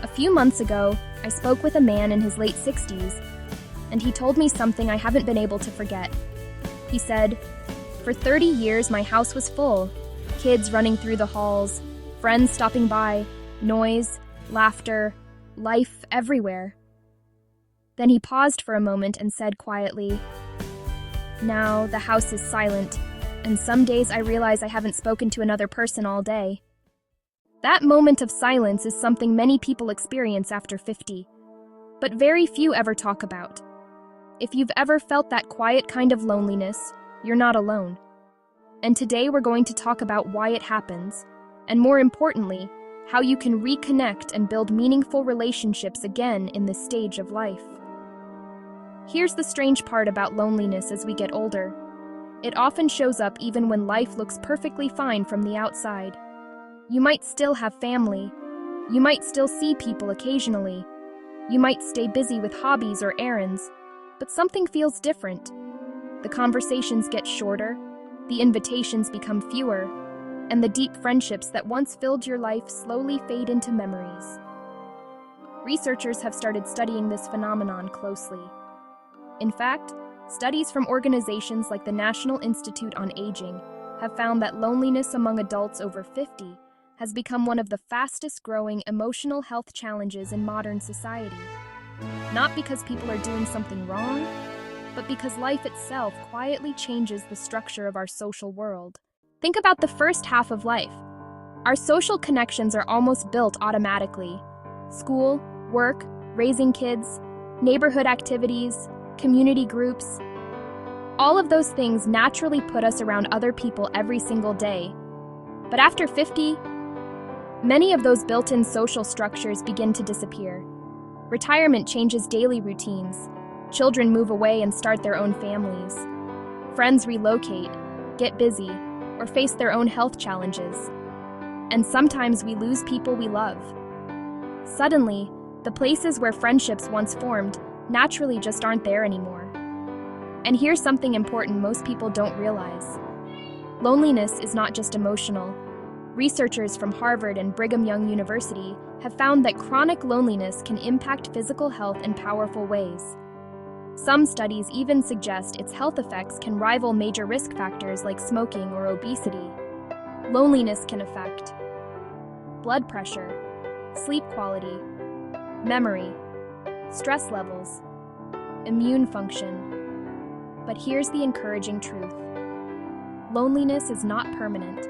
A few months ago, I spoke with a man in his late 60s, and he told me something I haven't been able to forget. He said, "For 30 years, my house was full. Kids running through the halls, friends stopping by, noise, laughter, life everywhere." Then he paused for a moment and said quietly, "Now the house is silent, and some days I realize I haven't spoken to another person all day." That moment of silence is something many people experience after 50, but very few ever talk about. If you've ever felt that quiet kind of loneliness, you're not alone. And today we're going to talk about why it happens, and more importantly, how you can reconnect and build meaningful relationships again in this stage of life. Here's the strange part about loneliness as we get older. It often shows up even when life looks perfectly fine from the outside. You might still have family. You might still see people occasionally. You might stay busy with hobbies or errands, but something feels different. The conversations get shorter, the invitations become fewer, and the deep friendships that once filled your life slowly fade into memories. Researchers have started studying this phenomenon closely. In fact, studies from organizations like the National Institute on Aging have found that loneliness among adults over 50 has become one of the fastest-growing emotional health challenges in modern society. Not because people are doing something wrong, but because life itself quietly changes the structure of our social world. Think about the first half of life. Our social connections are almost built automatically. School, work, raising kids, neighborhood activities, community groups. All of those things naturally put us around other people every single day. But after 50, many of those built-in social structures begin to disappear. Retirement changes daily routines. Children move away and start their own families. Friends relocate, get busy, or face their own health challenges. And sometimes we lose people we love. Suddenly, the places where friendships once formed naturally just aren't there anymore. And here's something important most people don't realize. Loneliness is not just emotional. Researchers from Harvard and Brigham Young University have found that chronic loneliness can impact physical health in powerful ways. Some studies even suggest its health effects can rival major risk factors like smoking or obesity. Loneliness can affect blood pressure, sleep quality, memory, stress levels, immune function. But here's the encouraging truth. Loneliness is not permanent,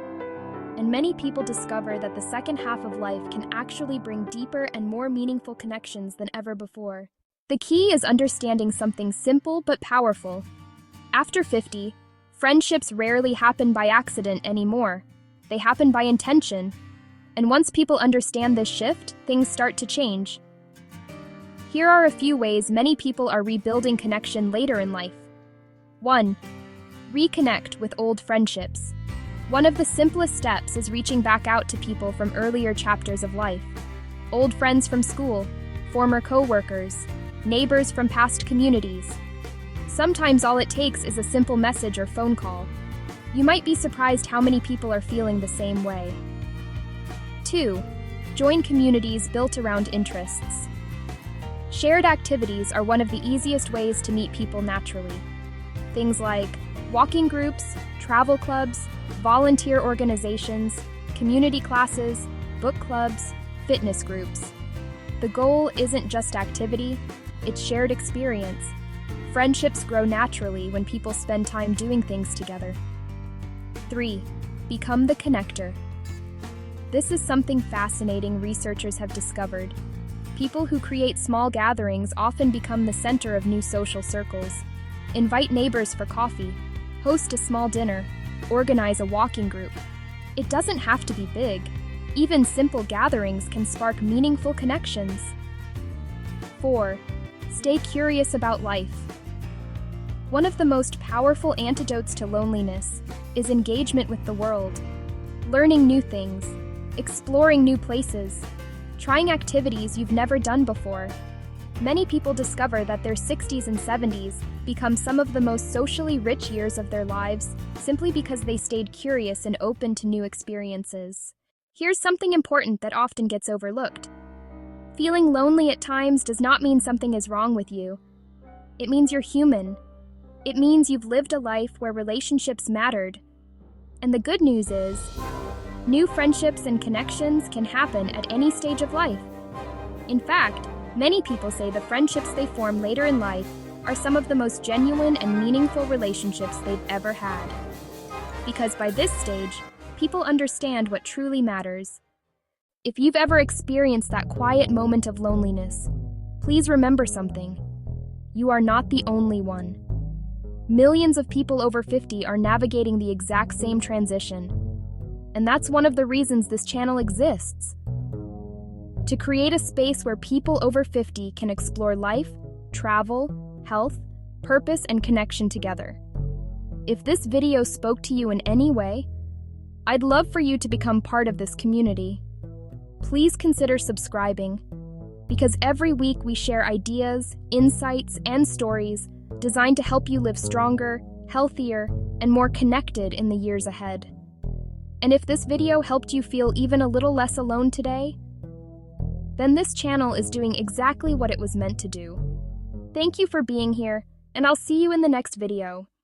and many people discover that the second half of life can actually bring deeper and more meaningful connections than ever before. The key is understanding something simple but powerful. After 50, friendships rarely happen by accident anymore. They happen by intention. And once people understand this shift, things start to change. Here are a few ways many people are rebuilding connection later in life. 1. Reconnect with old friendships. One of the simplest steps is reaching back out to people from earlier chapters of life. Old friends from school, former co-workers, neighbors from past communities. Sometimes all it takes is a simple message or phone call. You might be surprised how many people are feeling the same way. 2. Join communities built around interests. Shared activities are one of the easiest ways to meet people naturally. Things like walking groups, travel clubs, volunteer organizations, community classes, book clubs, fitness groups. The goal isn't just activity, it's shared experience. Friendships grow naturally when people spend time doing things together. 3. Become the connector. This is something fascinating researchers have discovered. People who create small gatherings often become the center of new social circles. Invite neighbors for coffee, host a small dinner, organize a walking group. It doesn't have to be big. Even simple gatherings can spark meaningful connections. 4. Stay curious about life. One of the most powerful antidotes to loneliness is engagement with the world. Learning new things, exploring new places, trying activities you've never done before. Many people discover that their 60s and 70s become some of the most socially rich years of their lives simply because they stayed curious and open to new experiences. Here's something important that often gets overlooked. Feeling lonely at times does not mean something is wrong with you. It means you're human. It means you've lived a life where relationships mattered. And the good news is, new friendships and connections can happen at any stage of life. In fact, many people say the friendships they form later in life are some of the most genuine and meaningful relationships they've ever had. Because by this stage, people understand what truly matters. If you've ever experienced that quiet moment of loneliness, please remember something. You are not the only one. Millions of people over 50 are navigating the exact same transition. And that's one of the reasons this channel exists. To create a space where people over 50 can explore life, travel, health, purpose, and connection together. If this video spoke to you in any way, I'd love for you to become part of this community. Please consider subscribing, because every week we share ideas, insights, and stories designed to help you live stronger, healthier, and more connected in the years ahead. And if this video helped you feel even a little less alone today, then this channel is doing exactly what it was meant to do. Thank you for being here, and I'll see you in the next video.